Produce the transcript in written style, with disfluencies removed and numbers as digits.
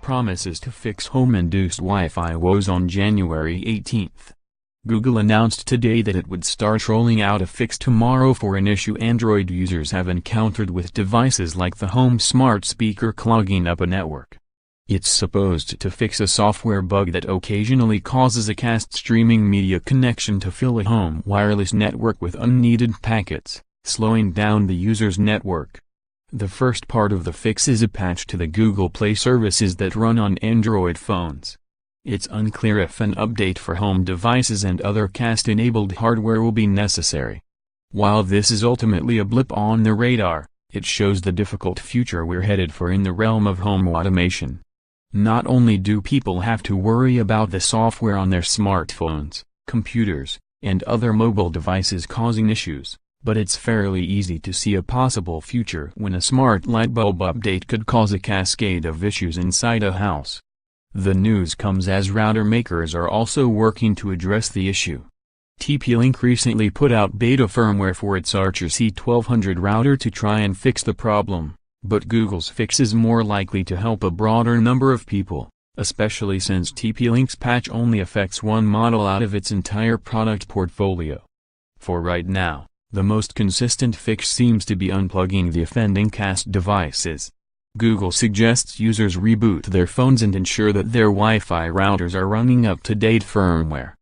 promises to fix home-induced Wi-Fi woes on January 18. Google announced today that it would start rolling out a fix tomorrow for an issue Android users have encountered with devices like the Home smart speaker clogging up a network. It's supposed to fix a software bug that occasionally causes a cast streaming media connection to fill a home wireless network with unneeded packets, slowing down the user's network. The first part of the fix is a patch to the Google Play services that run on Android phones. It's unclear if an update for home devices and other cast-enabled hardware will be necessary. While this is ultimately a blip on the radar, it shows the difficult future we're headed for in the realm of home automation. Not only do people have to worry about the software on their smartphones, computers, and other mobile devices causing issues, but it's fairly easy to see a possible future when a smart lightbulb update could cause a cascade of issues inside a house. The news comes as router makers are also working to address the issue. TP-Link recently put out beta firmware for its Archer C1200 router to try and fix the problem, but Google's fix is more likely to help a broader number of people, especially since TP-Link's patch only affects one model out of its entire product portfolio. For right now, the most consistent fix seems to be unplugging the offending cast devices. Google suggests users reboot their phones and ensure that their Wi-Fi routers are running up-to-date firmware.